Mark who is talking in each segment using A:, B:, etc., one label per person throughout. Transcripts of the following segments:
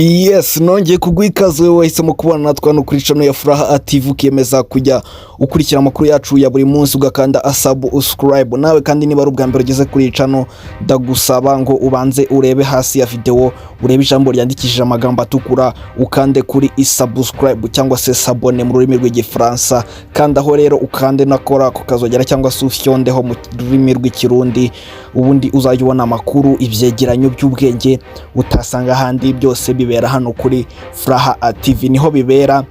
A: Yes, nongeye kuguha ikaze wowe wahisemo kubana natwe hano kuri channel ya Furaha TV ukiyemeza kujya ukurikira amakuru yacu ya buri munsi ugakanda subscribe. Nawe kandi niba ari ubwa mbere ugeze kuri iyi channel ndagusaba ngo ubanze urebe hasi ya video, urebe ijambo ryandikishije amagambo atukura ukande kuri subscribe cyangwa se s'abonner mu rurimi rw'igifaransa, kandi aho rero ukande nakora kukazogera cyangwa se ufyondeho mu rurimi rw'ikirundi, ubundi uzajya ubona amakuru ivyegeranyo by'ubwenge utasanga handi byose bibera hano kuri Furaha TV niho bibera.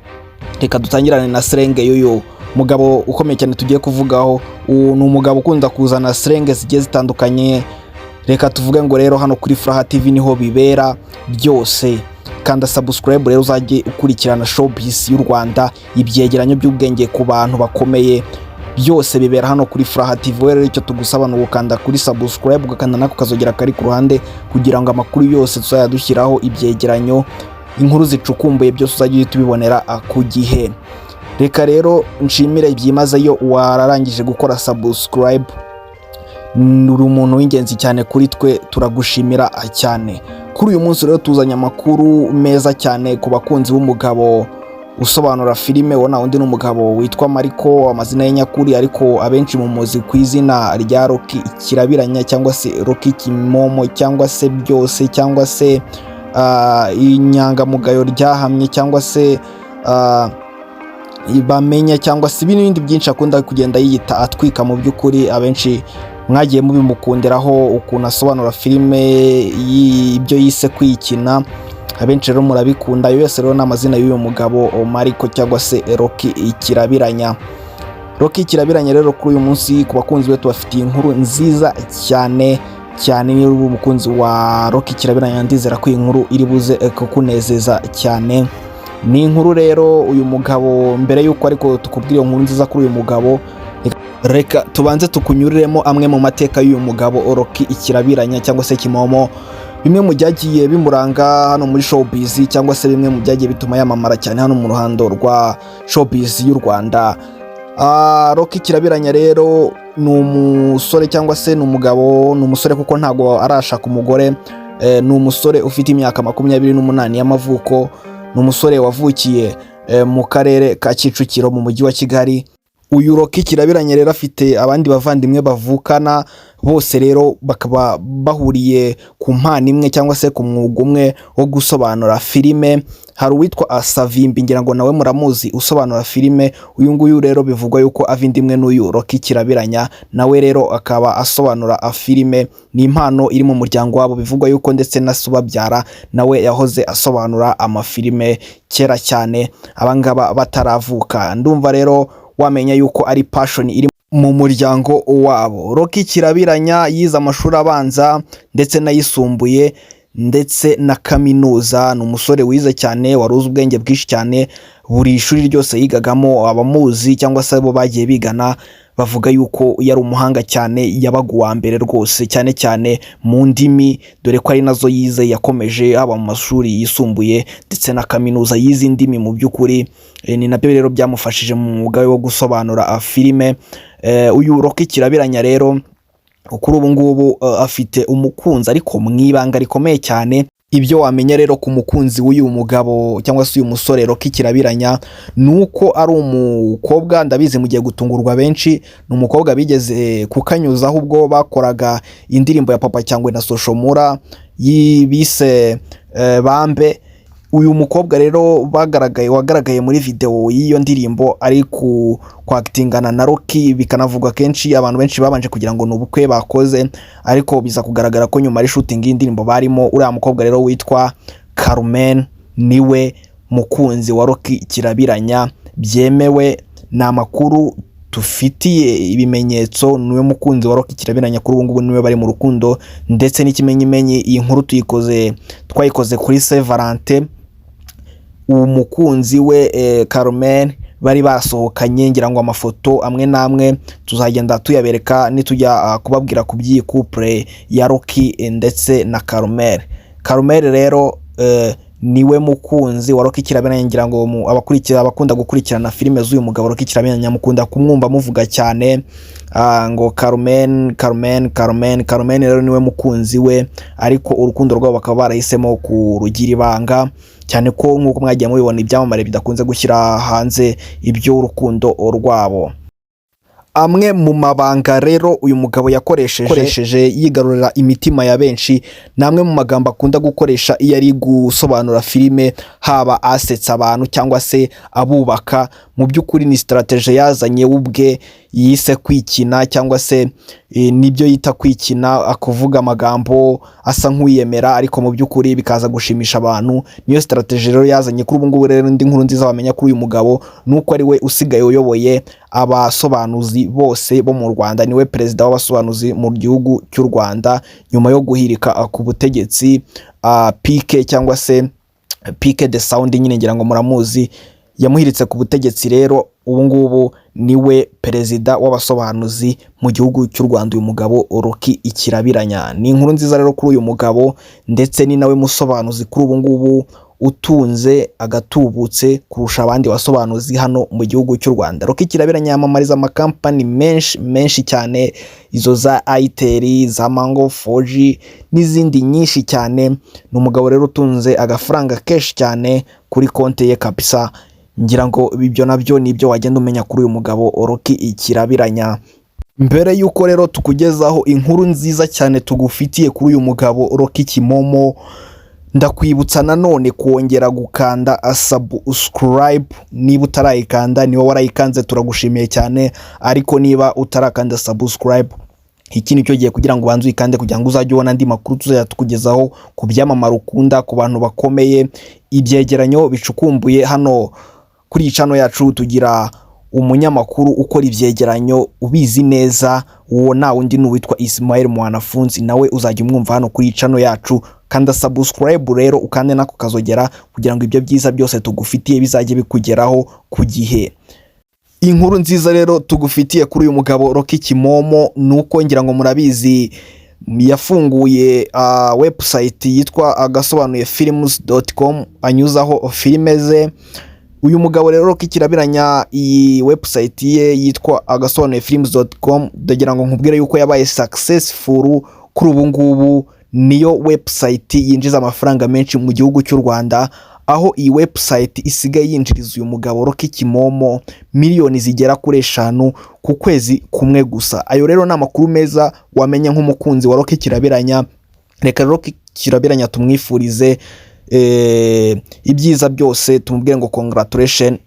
A: Reka dutangirane na Serenge y'uyu mugabo ukomeye cyane tugiye kuvugaho. Ni umugabo ukunda kuzana Serenge zigiye zitandukanye. Reka tuvuge ngo rero hano kuri Furaha TV niho bibera byose. Kanda subscribe rero uzajye ukurikirana showbiz y'u Rwanda, ibyegeranyo by'ubwenge ku bantu bakomeye byose bibera hano kuri Furaha TV. Rero icyo tugusaba no gukanda kuri subscribe ugakanda nako kazogera kari ku ruhande kugira ngo amakuru yose tuzayadushyiraho, ibyegeranyo, inkuru zicukumbuye byose uzajye tubibonera ku gihe. Reka rero nshimire byimazeyo wararangije gukora subscribe, uri umuntu w'ingenzi cyane kuri twe, turagushimira cyane. Kuri uyu munsi rero tuzanye amakuru meza cyane ku bakunzi b'umugabo usobanura filime. Wona undi n'umugabo witwa Mariko, amazina ye nyakuri ariko abenshi mu muzi ku izina rya Rocky Kirabiranya cyangwa se Rocky Kimomo cyangwa se byose cyangwa se inyangamugayo ryahamye cyangwa se bamenya cyangwa se ibindi byinshi akunda kugenda yiyita atwika. Mu by'ukuri abenshi mwagiye mubimukundiraho ukuntu asobanura filime ibyo yise kwikina, abenshi rero murabikunda. Yose rero n'amazina y'uyu mugabo Mariko cyangwa se Rocky Kirabiranya. Rocky Kirabiranya rero kuri uyu munsi ku bakunzi be tubafitiye inkuru nziza cyane cyane. Niba uri umukunzi wa Rocky Kirabiranya ndizera ko inkuru iri buze kukunezeza cyane. Ni inkuru rero uyu mugabo, mbere yuko ariko tukubwira iyo nkuru nziza kuri uyu mugabo, reka tubanze tukunyuriremo amwe mu mateka y'uyu mugabo Rocky Kirabiranya cyangwa se Kimomo, bimwe mu byagiye bimuranga hano muri showbiz cyangwa se bimwe mu byagiye bituma yamamara cyane hano mu ruhando rwa showbiz y'u Rwanda. Rocky Kirabiranya rero ni umusore cyangwa se ni umugabo, ni umusore kuko ntago arashaka umugore. Ni umusore ufite imyaka 28 y'amavuko. Ni umusore wavukiye mu karere ka Kicukiro mu mujyi wa Kigali. Uyu Rocky Kirabiranya rero afite abandi bavandimwe bavukana, bose rero bakaba bahuriye ku mpano imwe cyangwa se ku mwuga umwe wo gusobanura filime. Hari uwitwa Savimbi, ngira ngo nawe muramuzi, usobanura filime. Uyu nguyu rero bivugwa yuko avindimwe n'uyu Rocky Kirabiranya, nawe rero akaba asobanura filime. Ni impano iri mu muryango wabo, bivugwa yuko ndetse na subabyara nawe yahoze asobanura amafilime kera cyane, abangaba bataravuka. Ndumva rero wamenya yuko ari passion iri mu muryango wabo. Rocky Kirabiranya yize amashuri abanza ndetse n'ayisumbuye ndetse na kaminuza. Ni umusore wize cyane, waruzi ubwenge bwinshi cyane. Buri ishuri ryose yigagamo abamuzi cyangwa se bo bagiye bigana bavuga yuko yari umuhanga cyane, yabaga uwa mbere rwose, cyane cyane mu ndimi, dore ko ari nazo yize. Yakomeje haba mu mashuri yisumbuye ndetse na kaminuza yize indimi. Mu by'ukuri ni nabyo rero byamufashije mu mwuga wo gusobanura filime. Uyu Rocky Kirabiranya rero kuri ubu ngubu afite umukunzi ariko mwibanga rikomeye cyane. Ibyo wamenya rero ku mukunzi w'uyu mugabo cyangwa se uyu musore Rocky Kirabiranya nuko ari umukobwa, ndabizi mugiye gutungurwa benshi. Ni umukobwa bigeze kukanyuzaho ubwo bakoraga indirimbo ya Papa cyangwa na Soshomura yibise Bambe. Uyu mukobwa rero wagaragaye muri video y'iyo ndirimbo ari kwactingana na Rocky, bikanavugwa kenshi abantu benshi babanje kugira ngo n'ubukwe bakoze, ariko biza kugaragara ko nyuma ari shooting y'indirimbo barimo. Uriya mukobwa rero witwa Carmen niwe mukunzi wa Rocky Kirabiranya, byemewe na makuru tufitiye ibimenyetso. Niwe mukunzi wa Rocky Kirabiranya kuri ubu ngubu, niwe bari mu rukundo ndetse n'ikimenyimenyi. Iyi nkuru twayikoze kuri Saint Valentin. Umukunzi we Carmen bari basohokanye, ngira ngo amafoto amwe namwe tuzagenda tuyabereka nitujya kubabwira ku by'iyi couple ya Rocky ndetse na Carmen. Carmen rero niwe mukunzi wa Rocky Kirabiranya. Ngira ngo abakunda gukurikirana filime z'uyu mugabo Rocky Kirabiranya mukunda kumwumva muvuga cyane ngo Carmen rero niwe mukunzi we, ariko urukundo rwabo bakaba barahisemo kurugira ibanga, cyane ko nk'uko mwagiye mubibona ibyamamare bidakunze gushyira hanze iby'urukundo rwabo. Amwe mu mabanga rero uyu mugabo yakoresheje yigarurira imitima ya benshi, namwe mu magambo akunda gukoresha iyo ari gusobanura filime, haba asetsa abantu cyangwa se abubaka. Mu by'ukuri ni strategy yazanye ubwe yise kwikina, cyangwa se nibyo yita kwikina, akuvuga amagambo asa nk'uyemera ariko mu by'ukuri bikaza gushimisha abantu. Niyo strategy rero yazanye. Kuri ubu ngubu rero indi nkuru nziza bamenya kuri uyu mugabo nuko ari we usigaye uyoboye abasobanuzi bose bo mu Rwanda, niwe perezida w'abasobanuzi mu gihugu cy'u Rwanda, nyuma yo guhirika ku butegetsi Pike cyangwa se Pike the Sound, nyine ngira ngo muramuzi, yamuhiritse ku butegetsi. Rero ubu ngubu niwe perezida w'abasobanuzi mu gihugu cy'u Rwanda, uyu mugabo Rocky Ikirabiranya. Ni inkuru nziza rero kuri uyu mugabo, ndetse ni nawe musobanuzi kuri ubu ngubu utunze agatubutse kurusha abandi basobanuzi hano mu gihugu cy'u Rwanda. Rocky Ikirabiranya yamamariza amakampani menshi cyane, izo za Itel, za Mango 4G n'izindi nyinshi cyane. Ni umugabo rero utunze agafaranga kenshi cyane kuri konti ye kabisa. Ngira ngo ibyo nabyo nibyo wagenda umenya kuri uyu mugabo Rocky Ikirabiranya. Mbere yuko rero tukugezaho inkuru nziza cyane tugufitiye kuri uyu mugabo Rocky Kimomo, ndakwibutsa nanone kongera gukanda subscribe. Niba utarayikanda, niba warayikanze turagushimiye cyane, ariko niba utarakanda subscribe, iki nicyo gihe kugira ngo ubanze uyikande kugira ngo uzajye ubona andi makuru tuzajya tukugezaho ku byamamare ukunda, ku bantu bakomeye, ibyegeranyo bicukumbuye. Hano kuri iyi channel yacu tugira umunyamakuru ukora ibyegeranyo ubizi neza, uwo na undi n'uwitwa Ismael Mwanafunzi, nawe uzajya umwumva hano kuri iyi channel yacu. Kanda subscribe rero ukande nako kazogera kugira ngo ibyo byiza byose tugufitiye bizajye bikugeraho ku gihe. Inkuru nziza rero tugufitiye kuri uyu mugabo Rocky Kimomo nuko ngira ngo murabizi yafunguye website yitwa agasobanuyefilms.com anyuzaho filime ze. Uyu mugabo rero Rocky Ikirabiranya, iyi website ye yitwa agasobanuyefilms.com, ndagira ngo nkubwire yuko yabaye successful kuri ubu ngubu. Niyo website yinjiza amafaranga menshi mu gihugu cy'u Rwanda, aho iyi website isigaye yinjiriza uyu mugabo Rocky Kimomo miliyoni zigera kuri 5 ku kwezi kumwe gusa. Ayo rero ni amakuru meza wamenya nk'umukunzi wa Rocky Ikirabiranya. Reka Rocky Ikirabiranya tumwifurize ibyiza byose, tumubwire ngo congratulation,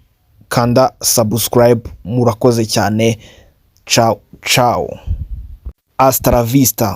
A: kanda subscribe. Murakoze cyane, ciao hasta la vista.